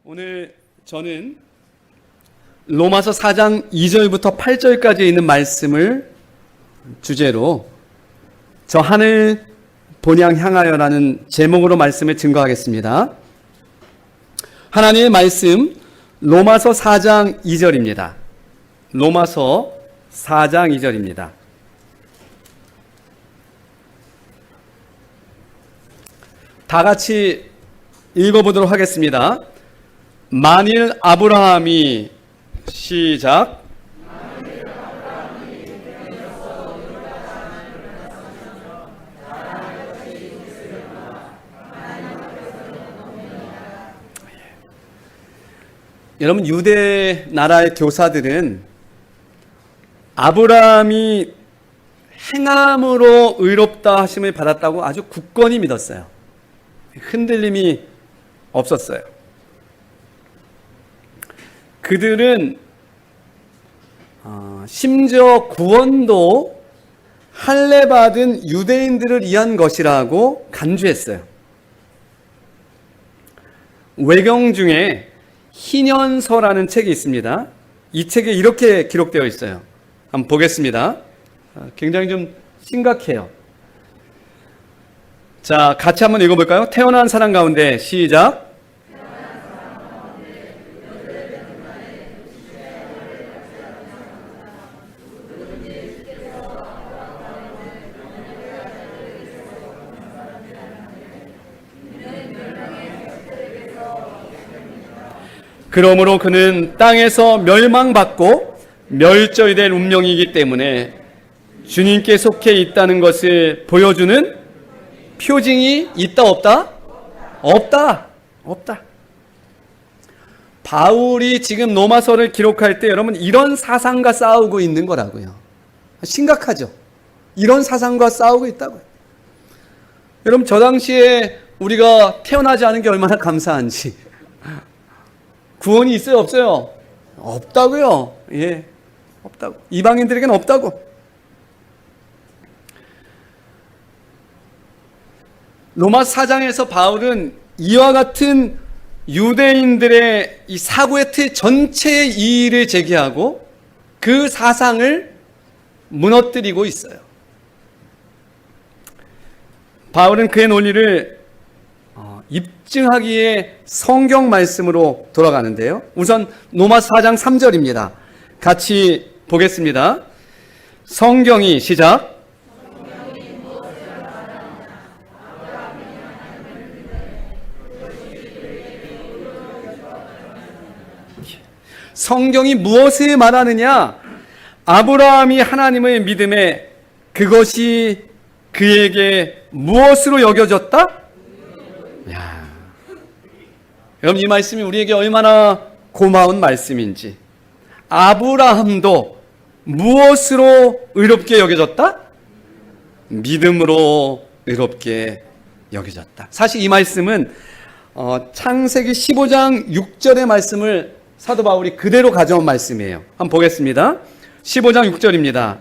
오늘 저는 로마서 4장 2절부터 8절까지 있는 말씀을 주제로 저 하늘 본향 향하여라는 제목으로 말씀을 증거하겠습니다. 하나님의 말씀 로마서 4장 2절입니다. 로마서 4장 2절입니다. 다 같이 읽어보도록 하겠습니다. 만일 아브라함이 시작. 여러분, 유대 나라의 교사들은 아브라함이 행함으로 의롭다 하심을 받았다고 아주 굳건히 믿었어요. 흔들림이 없었어요. 그들은 심지어 구원도 할례 받은 유대인들을 위한 것이라고 간주했어요. 외경 중에 희년서라는 책이 있습니다. 이 책에 이렇게 기록되어 있어요. 한번 보겠습니다. 굉장히 좀 심각해요. 자, 같이 한번 읽어볼까요? 태어난 사람 가운데 시작. 그러므로 그는 땅에서 멸망받고 멸절이 될 운명이기 때문에 주님께 속해 있다는 것을 보여주는 표징이 있다 없다? 없다. 없다. 바울이 지금 로마서를 기록할 때 여러분 이런 사상과 싸우고 있는 거라고요. 심각하죠. 이런 사상과 싸우고 있다고요. 여러분 저 당시에 우리가 태어나지 않은 게 얼마나 감사한지. 구원이 있어요, 없어요? 없다고요. 예, 없다고. 이방인들에게는 없다고. 로마서 4장에서 바울은 이와 같은 유대인들의 이 사고의 틀 전체의 이의를 제기하고 그 사상을 무너뜨리고 있어요. 바울은 그의 논리를 입증하기에 성경 말씀으로 돌아가는데요. 우선 로마서 4장 3절입니다. 같이 보겠습니다. 성경이 시작. 성경이 무엇을 말하느냐? 아브라함이 하나님을 믿음에 그것이 그에게 무엇으로 여겨졌다? 야, 여러분 이 말씀이 우리에게 얼마나 고마운 말씀인지. 아브라함도 무엇으로 의롭게 여겨졌다? 믿음으로 의롭게 여겨졌다. 사실 이 말씀은 창세기 15장 6절의 말씀을 사도 바울이 그대로 가져온 말씀이에요. 한번 보겠습니다. 15장 6절입니다.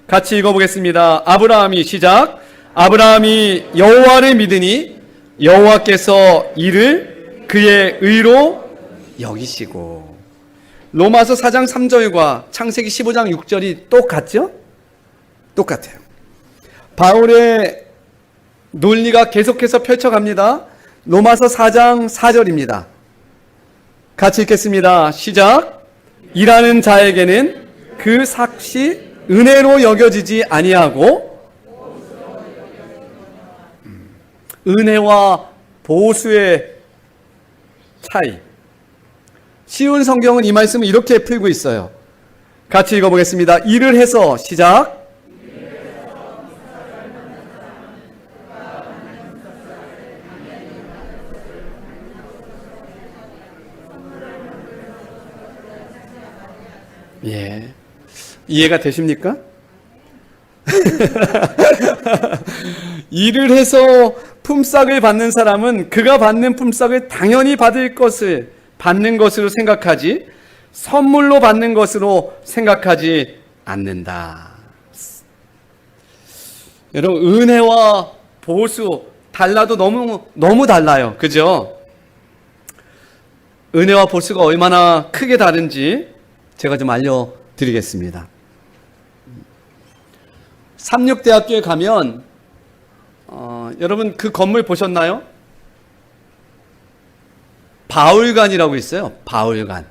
같이 읽어보겠습니다. 아브라함이 시작. 아브라함이 여호와를 믿으니 여호와께서 이를 그의 의로 여기시고. 로마서 4장 3절과 창세기 15장 6절이 똑같죠? 똑같아요. 바울의 논리가 계속해서 펼쳐갑니다. 로마서 4장 4절입니다. 같이 읽겠습니다. 시작. 일하는 자에게는 그 삭시 은혜로 여겨지지 아니하고. 은혜와 보수의 차이. 쉬운 성경은 이 말씀을 이렇게 풀고 있어요. 같이 읽어보겠습니다. 일을 해서 시작. 예. 이해가 되십니까? 일을 해서 품삯을 받는 사람은 그가 받는 품삯을 당연히 받는 것으로 생각하지 선물로 받는 것으로 생각하지 않는다. 여러분 은혜와 보수 달라도 너무 달라요. 그죠? 은혜와 보수가 얼마나 크게 다른지 제가 좀 알려드리겠습니다. 삼육대학교에 가면 여러분 그 건물 보셨나요? 바울관이라고 있어요. 바울관.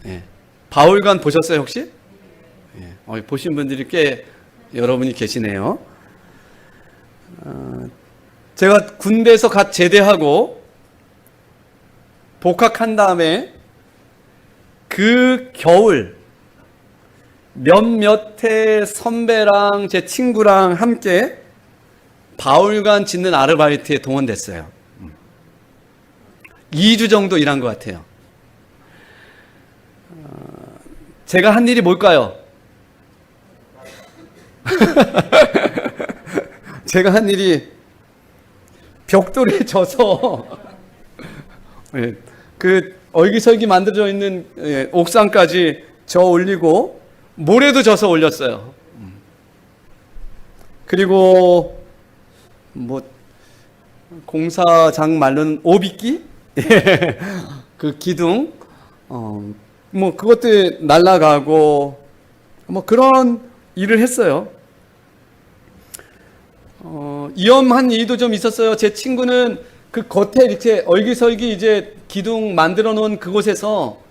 예. 바울관 보셨어요 혹시? 예. 보신 분들이 꽤 여러분이 계시네요. 제가 군대에서 갓 제대하고 복학한 다음에 그 겨울 몇몇의 선배랑 제 친구랑 함께 바울관 짓는 아르바이트에 동원됐어요. 2주 정도 일한 것 같아요. 제가 한 일이 뭘까요? 제가 한 일이 벽돌에 져서 그 얼기설기 만들어져 있는 옥상까지 저 올리고 모래도 져서 올렸어요. 그리고 뭐 공사장 말로는 오비끼 그 기둥 뭐 그것도 날아가고 뭐 그런 일을 했어요. 위험한 일도 좀 있었어요. 제 친구는 그 겉에 이렇게 얼기설기 이제 기둥 만들어 놓은 그곳에서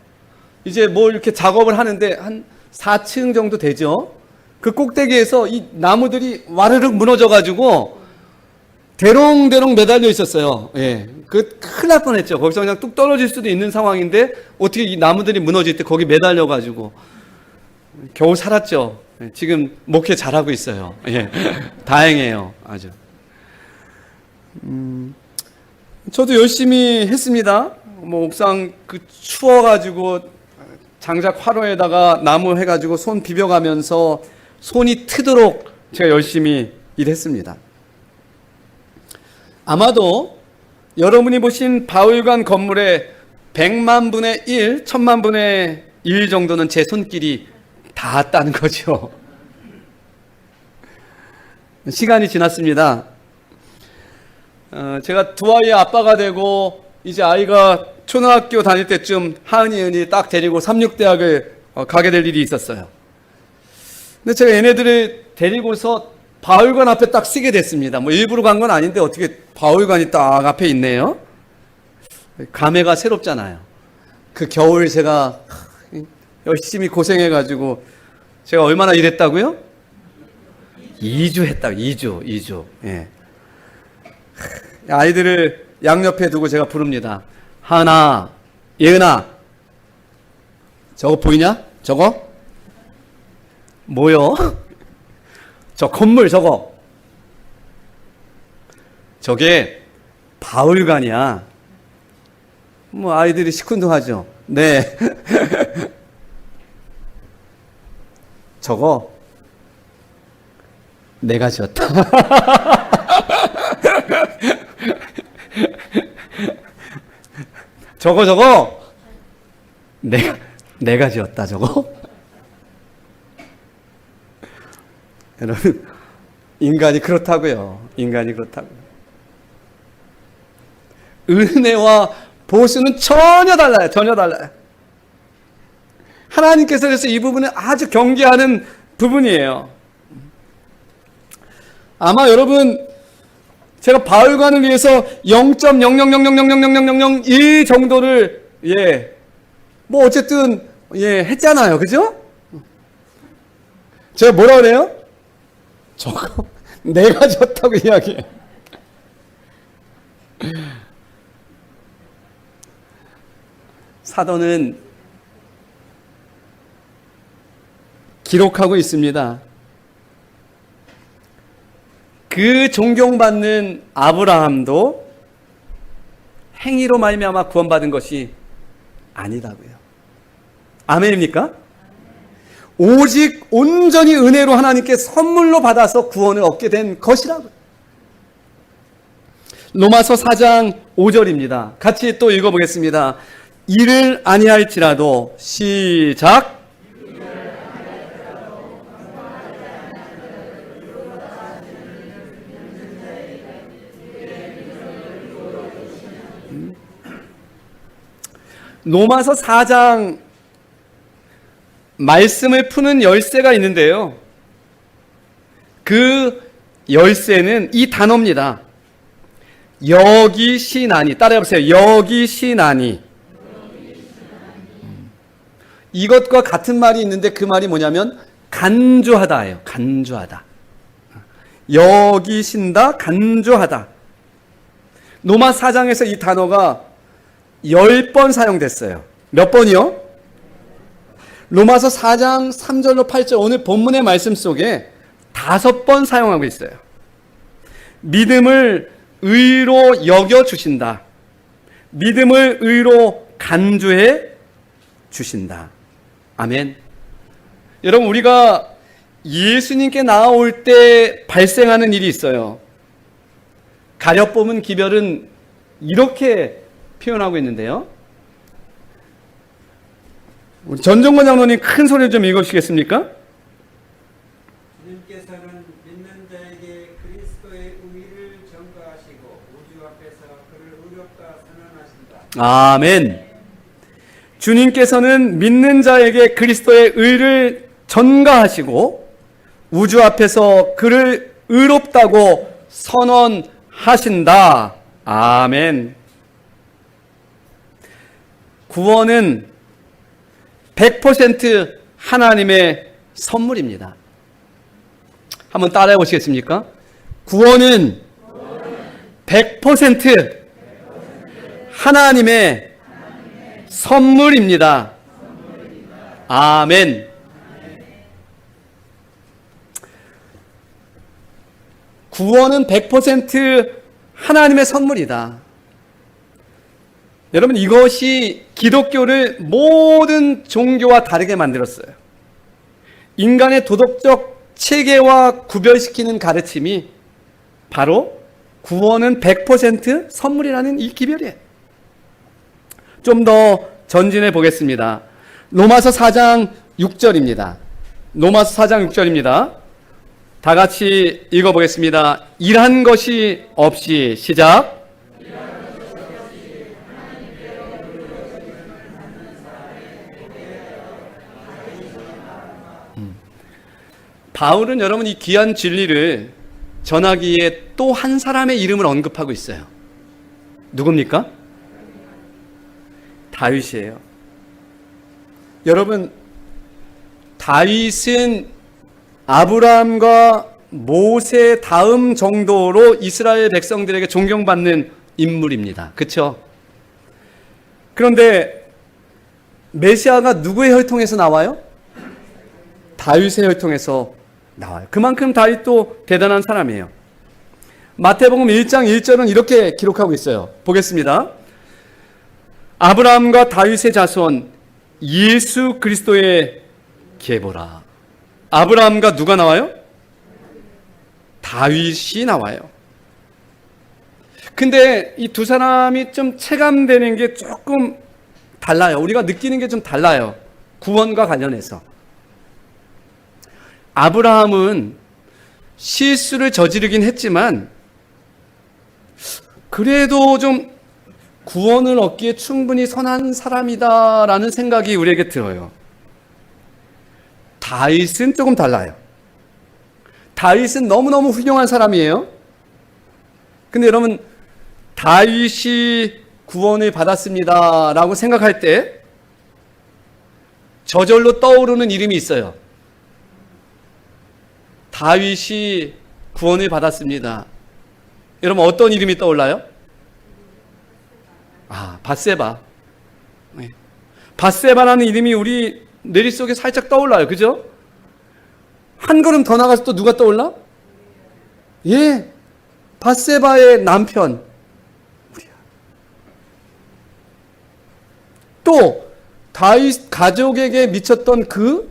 이제 뭘 이렇게 작업을 하는데 한 4층 정도 되죠. 그 꼭대기에서 이 나무들이 와르륵 무너져 가지고 대롱대롱 매달려 있었어요. 예. 그 큰일 날 뻔했죠. 거기서 그냥 뚝 떨어질 수도 있는 상황인데 어떻게 이 나무들이 무너질 때 거기 매달려 가지고 겨우 살았죠. 지금 목회 잘하고 있어요. 예. 다행이에요. 아주. 저도 열심히 했습니다. 뭐 옥상 그 추워가지고 장작 화로에다가 나무 해가지고 손 비벼가면서 손이 트도록 제가 열심히 일했습니다. 아마도 여러분이 보신 바울관 건물의 100만 분의 1, 1000만 분의 1 정도는 제 손길이 닿았다는 거죠. 시간이 지났습니다. 제가 두 아이의 아빠가 되고 이제 아이가 초등학교 다닐 때쯤 하은이 딱 데리고 삼육대학을 가게 될 일이 있었어요. 근데 제가 얘네들을 데리고서 바울관 앞에 딱 쓰게 됐습니다. 뭐 일부러 간 건 아닌데 어떻게 바울관이 딱 앞에 있네요. 감회가 새롭잖아요. 그 겨울 제가 열심히 고생해가지고 제가 얼마나 일했다고요? 2주 했다고. 2주. 예. 아이들을 양옆에 두고 제가 부릅니다. 하나, 예은아, 저거 보이냐? 저거? 뭐요? 저 건물 저거. 저게 바울관이야. 뭐 아이들이 시큰둥하죠. 네. 저거 내가 지었다. 저거 내가 지었다 저거. 여러분 인간이 그렇다고요. 인간이 그렇다고요. 은혜와 보수는 전혀 달라요. 전혀 달라요. 하나님께서 그래서 이 부분은 아주 경계하는 부분이에요. 아마 여러분 제가 바울관을 위해서 0.000000001 정도를 뭐 어쨌든 했잖아요. 그죠? 제가 뭐라 그래요? 저거 내가 졌다고 이야기해. 사도는 기록하고 있습니다. 그 존경받는 아브라함도 행위로 말미암아 구원받은 것이 아니라고요. 아멘입니까? 오직 온전히 은혜로 하나님께 선물로 받아서 구원을 얻게 된 것이라고요. 로마서 4장 5절입니다. 같이 또 읽어보겠습니다. 이를 아니할지라도 시작. 로마서 4장 말씀을 푸는 열쇠가 있는데요. 그 열쇠는 이 단어입니다. 여기시나니. 따라해보세요. 여기시나니. 이것과 같은 말이 있는데 그 말이 뭐냐면 간주하다예요. 간주하다. 여기신다, 간주하다. 로마 4장에서 이 단어가 10번 사용됐어요. 몇 번이요? 로마서 4장 3절로 8절 오늘 본문의 말씀 속에 5번 사용하고 있어요. 믿음을 의로 여겨주신다. 믿음을 의로 간주해 주신다. 아멘. 여러분, 우리가 예수님께 나아올 때 발생하는 일이 있어요. 가엾은 기별은 이렇게 표현하고 있는데요. 우리 전종건 장로님 큰 소리를 좀 읽어주시겠습니까? 주님께서는 믿는 자에게 그리스도의 의를 전가하시고 우주 앞에서 그를 의롭다 선언하신다. 아멘. 주님께서는 믿는 자에게 그리스도의 의를 전가하시고 우주 앞에서 그를 의롭다고 선언하신다. 아멘. 구원은 100% 하나님의 선물입니다. 한번 따라해 보시겠습니까? 구원은 100% 하나님의 선물입니다. 아멘. 구원은 100% 하나님의 선물이다. 여러분, 이것이 기독교를 모든 종교와 다르게 만들었어요. 인간의 도덕적 체계와 구별시키는 가르침이 바로 구원은 100% 선물이라는 이 기별이에요. 좀 더 전진해 보겠습니다. 로마서 4장 6절입니다. 로마서 4장 6절입니다. 다 같이 읽어보겠습니다. 일한 것이 없이 시작. 바울은 여러분 이 귀한 진리를 전하기에 또 한 사람의 이름을 언급하고 있어요. 누굽니까? 다윗이에요. 여러분, 다윗은 아브라함과 모세 다음 정도로 이스라엘 백성들에게 존경받는 인물입니다. 그렇죠? 그런데 메시아가 누구의 혈통에서 나와요? 다윗의 혈통에서 나와요. 그만큼 다윗도 대단한 사람이에요. 마태복음 1장 1절은 이렇게 기록하고 있어요. 보겠습니다. 아브라함과 다윗의 자손 예수 그리스도의 계보라. 아브라함과 누가 나와요? 다윗이 나와요. 근데 이 두 사람이 좀 체감되는 게 조금 달라요. 우리가 느끼는 게 좀 달라요. 구원과 관련해서. 아브라함은 실수를 저지르긴 했지만 그래도 좀 구원을 얻기에 충분히 선한 사람이다라는 생각이 우리에게 들어요. 다윗은 조금 달라요. 다윗은 너무너무 훌륭한 사람이에요. 근데 여러분, 다윗이 구원을 받았습니다 라고 생각할 때 저절로 떠오르는 이름이 있어요. 다윗이 구원을 받았습니다. 여러분, 어떤 이름이 떠올라요? 밧세바. 네. 밧세바라는 이름이 우리 뇌리 속에 살짝 떠올라요. 그죠? 한 걸음 더 나가서 또 누가 떠올라? 예, 밧세바의 남편. 또 다윗 가족에게 미쳤던 그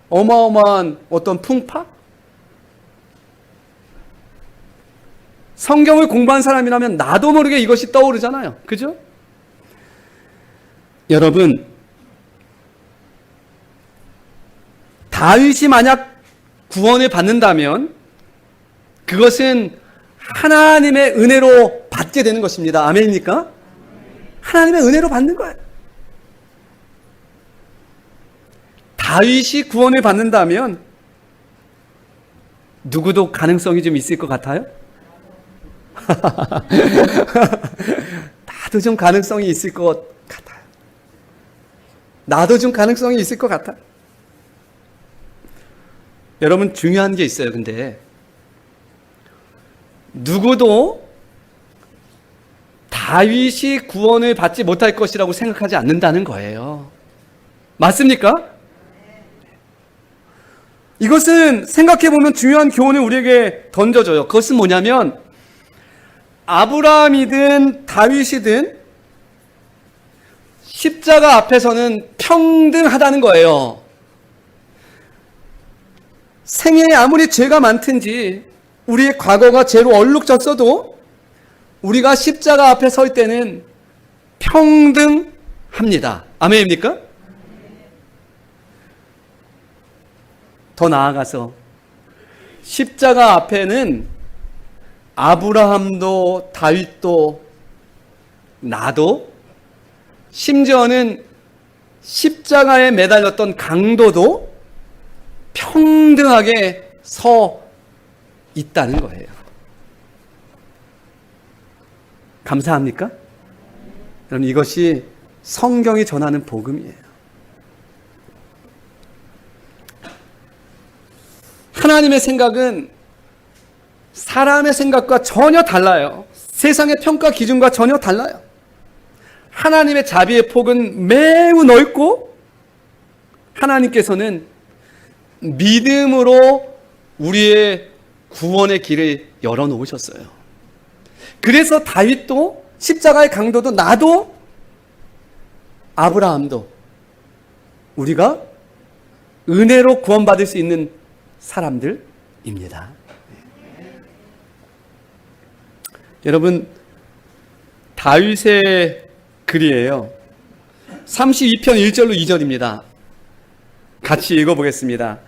어마어마한 어떤 풍파? 성경을 공부한 사람이라면 나도 모르게 이것이 떠오르잖아요. 그죠? 여러분, 다윗이 만약 구원을 받는다면 그것은 하나님의 은혜로 받게 되는 것입니다. 아멘입니까? 하나님의 은혜로 받는 거예요. 다윗이 구원을 받는다면 누구도 가능성이 좀 있을 것 같아요? 나도 좀 가능성이 있을 것 같아요. 나도 좀 가능성이 있을 것 같아. 여러분, 중요한 게 있어요. 근데 누구도 다윗이 구원을 받지 못할 것이라고 생각하지 않는다는 거예요. 맞습니까? 이것은 생각해보면 중요한 교훈을 우리에게 던져줘요. 그것은 뭐냐면 아브라함이든 다윗이든 십자가 앞에서는 평등하다는 거예요. 생애에 아무리 죄가 많든지 우리의 과거가 죄로 얼룩졌어도 우리가 십자가 앞에 설 때는 평등합니다. 아멘입니까? 더 나아가서 십자가 앞에는 아브라함도 다윗도 나도 심지어는 십자가에 매달렸던 강도도 평등하게 서 있다는 거예요. 감사합니까? 여러분, 이것이 성경이 전하는 복음이에요. 하나님의 생각은 사람의 생각과 전혀 달라요. 세상의 평가 기준과 전혀 달라요. 하나님의 자비의 폭은 매우 넓고 하나님께서는 믿음으로 우리의 구원의 길을 열어놓으셨어요. 그래서 다윗도 십자가의 강도도 나도 아브라함도 우리가 은혜로 구원받을 수 있는 사람들입니다. 여러분, 다윗의 글이에요. 32편 1절로 2절입니다. 같이 읽어보겠습니다.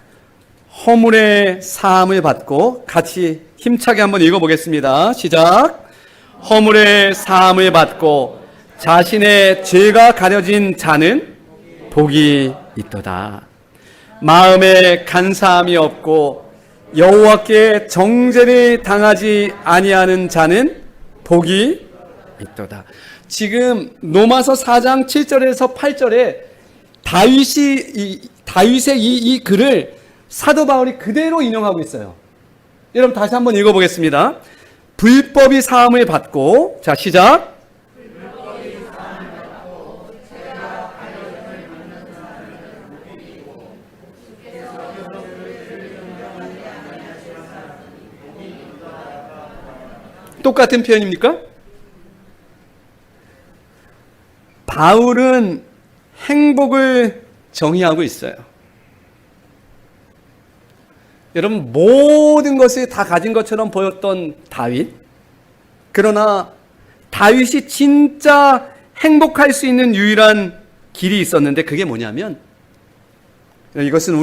허물의 사함을 받고 같이 힘차게 한번 읽어보겠습니다. 시작. 허물의 사함을 받고 자신의 죄가 가려진 자는 복이 있도다. 마음에 간사함이 없고 여호와께 정죄를 당하지 아니하는 자는 복이 있도다. 지금 로마서 4장 7절에서 8절에 다윗의 이 글을 사도 바울이 그대로 인용하고 있어요. 여러분, 다시 한번 읽어보겠습니다. 불법이 사함을 받고, 자, 시작. 똑같은 표현입니까? 바울은 행복을 정의하고 있어요. 여러분, 모든 것을 다 가진 것처럼 보였던 다윗. 그러나 다윗이 진짜 행복할 수 있는 유일한 길이 있었는데 그게 뭐냐면, 이것은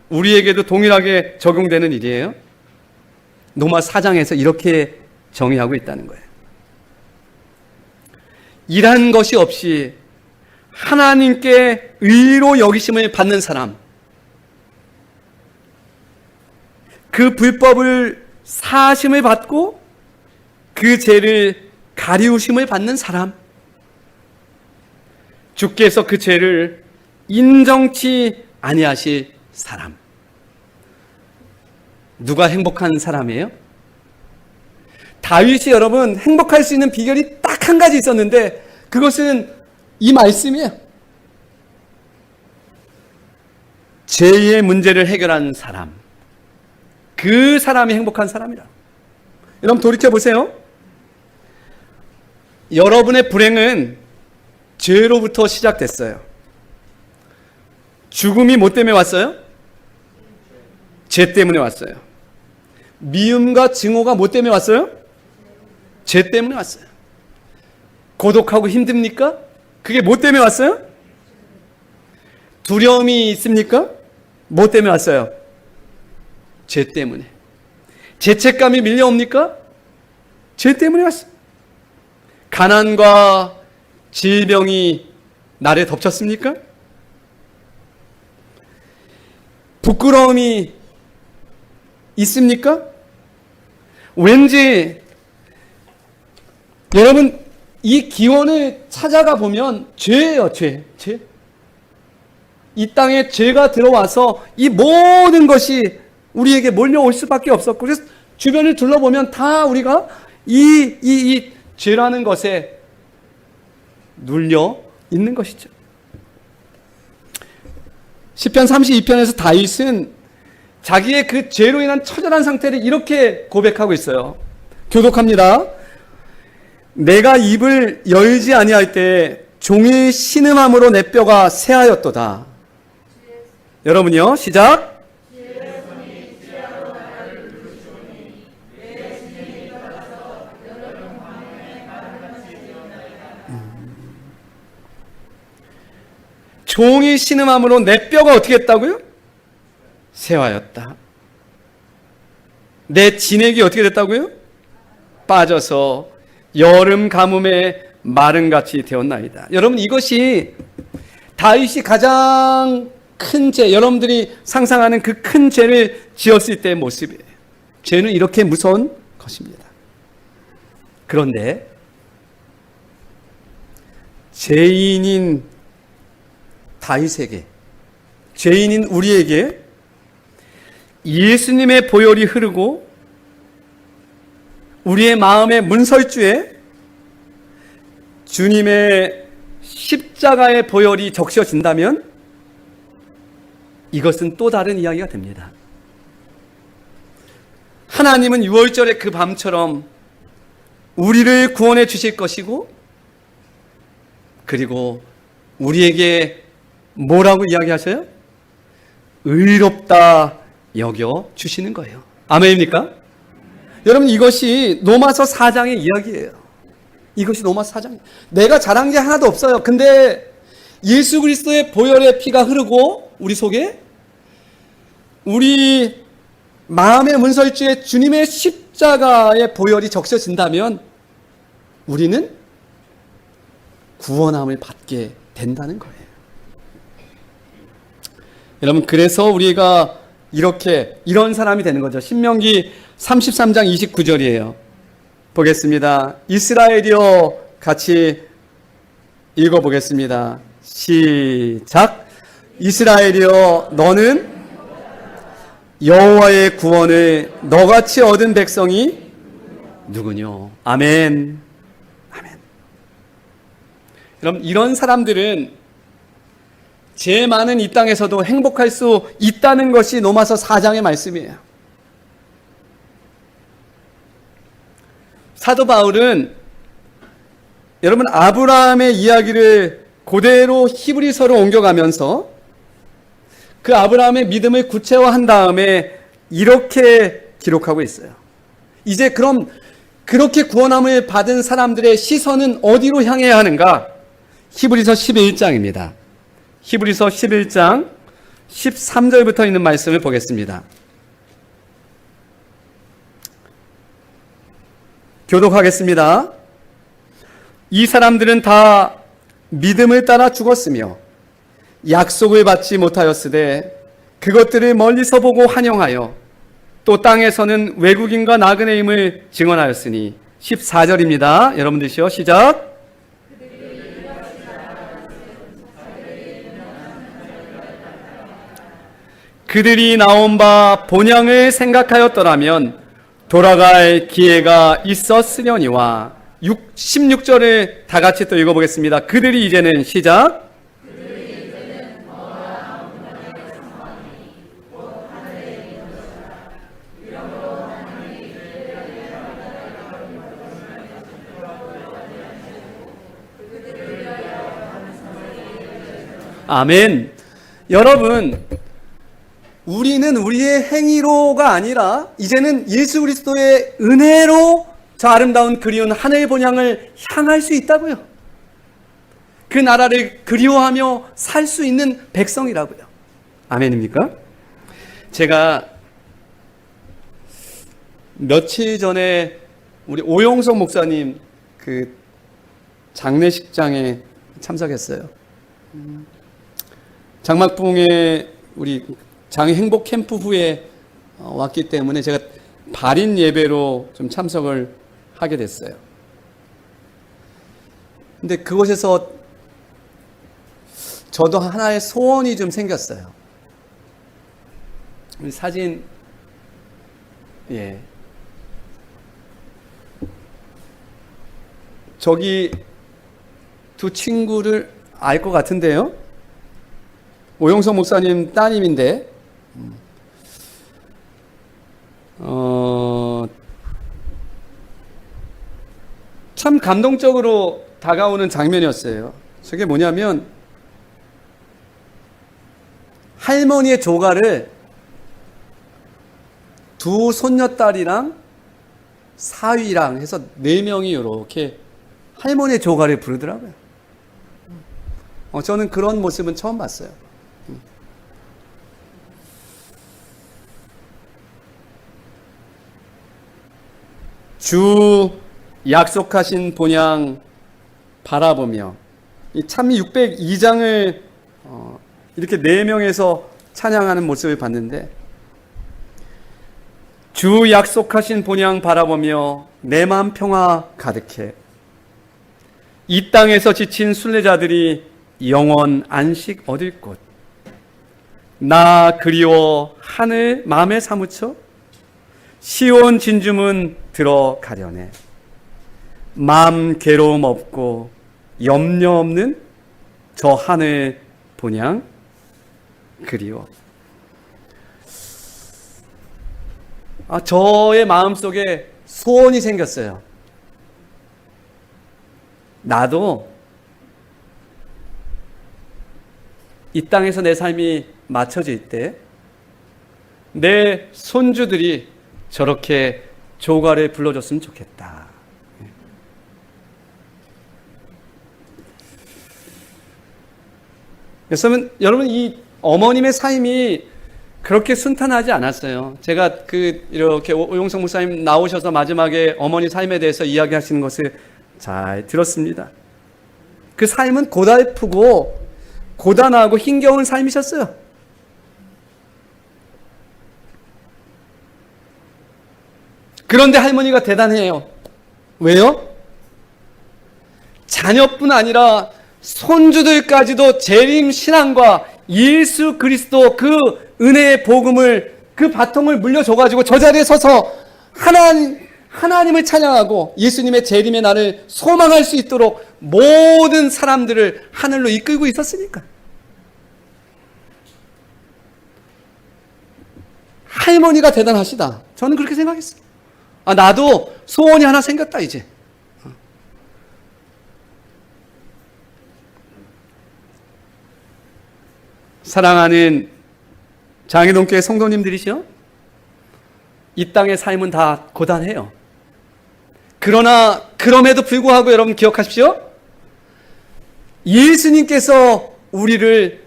우리에게도 동일하게 적용되는 일이에요. 로마 4장에서 이렇게 정의하고 있다는 거예요. 일한 것이 없이 하나님께 의로 여기심을 받는 사람, 그 불법을 사하심을 받고 그 죄를 가리우심을 받는 사람, 주께서 그 죄를 인정치 아니하실 사람. 누가 행복한 사람이에요? 다윗이 여러분 행복할 수 있는 비결이 딱 한 가지 있었는데 그것은 이 말씀이에요. 죄의 문제를 해결한 사람, 그 사람이 행복한 사람이라. 여러분, 돌이켜보세요. 여러분의 불행은 죄로부터 시작됐어요. 죽음이 뭐 때문에 왔어요? 죄 때문에 왔어요. 미움과 증오가 뭐 때문에 왔어요? 죄 때문에 왔어요. 고독하고 힘듭니까? 그게 뭐 때문에 왔어요? 두려움이 있습니까? 뭐 때문에 왔어요? 죄 때문에. 죄책감이 밀려옵니까? 죄 때문에 왔어요. 가난과 질병이 나를 덮쳤습니까? 부끄러움이 있습니까? 왠지 여러분 이 기원을 찾아가 보면 죄예요, 죄. 이 땅에 죄가 들어와서 이 모든 것이 우리에게 몰려올 수밖에 없었고, 그래서 주변을 둘러보면 다 우리가 이 죄라는 것에 눌려 있는 것이죠. 시편 32편에서 다윗은 자기의 그 죄로 인한 처절한 상태를 이렇게 고백하고 있어요. 교독합니다. 내가 입을 열지 아니할 때 종일 신음함으로 내 뼈가 쇠하였도다. 여러분요, 시작. 종이 신음함으로 내 뼈가 어떻게 했다고요? 쇠하였다. 내 진액이 어떻게 됐다고요? 빠져서 여름 가뭄에 마른같이 되었나이다. 여러분, 이것이 다윗이 가장 큰 죄, 여러분들이 상상하는 그 큰 죄를 지었을 때의 모습이에요. 죄는 이렇게 무서운 것입니다. 그런데 죄인인 다윗에게, 죄인인 우리에게 예수님의 보혈이 흐르고 우리의 마음의 문설주에 주님의 십자가의 보혈이 적셔진다면 이것은 또 다른 이야기가 됩니다. 하나님은 유월절의 그 밤처럼 우리를 구원해 주실 것이고, 그리고 우리에게 뭐라고 이야기하셔요? 의롭다 여겨 주시는 거예요. 아멘입니까? 여러분, 이것이 로마서 4장의 이야기예요. 이것이 로마서 4장. 내가 잘한 게 하나도 없어요. 근데 예수 그리스도의 보혈의 피가 흐르고 우리 속에, 우리 마음의 문설주에 주님의 십자가의 보혈이 적셔진다면 우리는 구원함을 받게 된다는 거예요. 여러분, 그래서 우리가 이런 사람이 되는 거죠. 신명기 33장 29절이에요. 보겠습니다. 이스라엘이여, 같이 읽어보겠습니다. 시작. 이스라엘이여, 너는 여호와의 구원을 너같이 얻은 백성이 누구뇨? 아멘. 아멘. 여러분, 이런 사람들은 죄 많은 이 땅에서도 행복할 수 있다는 것이 로마서 4장의 말씀이에요. 사도 바울은 여러분 아브라함의 이야기를 그대로 히브리서로 옮겨가면서 그 아브라함의 믿음을 구체화한 다음에 이렇게 기록하고 있어요. 이제 그럼 그렇게 구원함을 받은 사람들의 시선은 어디로 향해야 하는가? 히브리서 11장입니다. 히브리서 11장 13절부터 있는 말씀을 보겠습니다. 교독하겠습니다. 이 사람들은 다 믿음을 따라 죽었으며 약속을 받지 못하였으되 그것들을 멀리서 보고 환영하여 또 땅에서는 외국인과 나그네임을 증언하였으니 14절입니다. 여러분들이요, 시작. 그들이 나온 바 본향을 생각하였더라면 돌아갈 기회가 있었으려니와 16절을 다 같이 또 읽어보겠습니다. 그들이 이제는 시작. 아멘. 여러분, 우리는 우리의 행위로가 아니라 이제는 예수 그리스도의 은혜로 저 아름다운 그리운 하늘 본향을 향할 수 있다고요. 그 나라를 그리워하며 살 수 있는 백성이라고요. 아멘입니까? 제가 며칠 전에 우리 오영석 목사님 그 장례식장에 참석했어요. 장막봉에 우리 장애 행복 캠프 후에 왔기 때문에 제가 발인 예배로 좀 참석을 하게 됐어요. 근데 그곳에서 저도 하나의 소원이 좀 생겼어요. 사진, 예. 저기 두 친구를 알 것 같은데요. 오영석 목사님 따님인데, 참 감동적으로 다가오는 장면이었어요. 저게 뭐냐면, 할머니의 조가를 두 손녀딸이랑 사위랑 해서 4명이 이렇게 할머니의 조가를 부르더라고요. 저는 그런 모습은 처음 봤어요. 주 약속하신 본향 바라보며 이 찬미 602장을 이렇게 4명에서 찬양하는 모습을 봤는데, 주 약속하신 본향 바라보며 내 마음 평화 가득해 이 땅에서 지친 순례자들이 영원 안식 얻을 곳, 나 그리워 하늘 마음에 사무쳐 시온 진주문 들어가려네. 마음 괴로움 없고 염려 없는 저 하늘 본향 그리워. 저의 마음속에 소원이 생겼어요. 나도 이 땅에서 내 삶이 맞춰질 때 내 손주들이 저렇게 조가를 불러줬으면 좋겠다. 여러분, 이 어머님의 삶이 그렇게 순탄하지 않았어요. 제가 이렇게 오용석 목사님 나오셔서 마지막에 어머니 삶에 대해서 이야기하시는 것을 잘 들었습니다. 그 삶은 고달프고 고단하고 힘겨운 삶이셨어요. 그런데 할머니가 대단해요. 왜요? 자녀뿐 아니라 손주들까지도 재림 신앙과 예수 그리스도 그 은혜의 복음을, 그 바통을 물려줘가지고 저 자리에 서서 하나님을 찬양하고 예수님의 재림의 날을 소망할 수 있도록 모든 사람들을 하늘로 이끌고 있었으니까. 할머니가 대단하시다. 저는 그렇게 생각했어요. 나도 소원이 하나 생겼다, 이제. 사랑하는 장애동교회 성도님들이시죠? 이 땅의 삶은 다 고단해요. 그러나 그럼에도 불구하고 여러분 기억하십시오. 예수님께서 우리를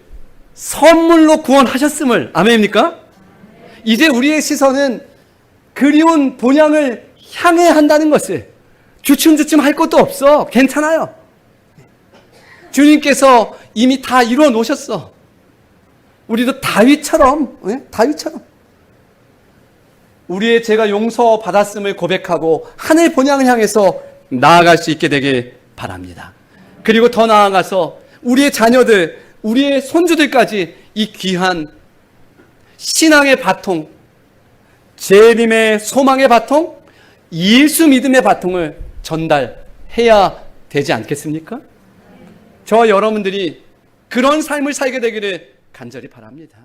선물로 구원하셨음을, 아멘입니까? 이제 우리의 시선은 그리운 본향을 향해야 한다는 것을, 주춤주춤 할 것도 없어. 괜찮아요. 주님께서 이미 다 이루어 놓으셨어. 우리도 다윗처럼 우리의 죄가 용서받았음을 고백하고 하늘 본향을 향해서 나아갈 수 있게 되길 바랍니다. 그리고 더 나아가서 우리의 자녀들, 우리의 손주들까지 이 귀한 신앙의 바통, 재림의 소망의 바통, 예수 믿음의 바통을 전달해야 되지 않겠습니까? 저와 여러분들이 그런 삶을 살게 되기를 간절히 바랍니다.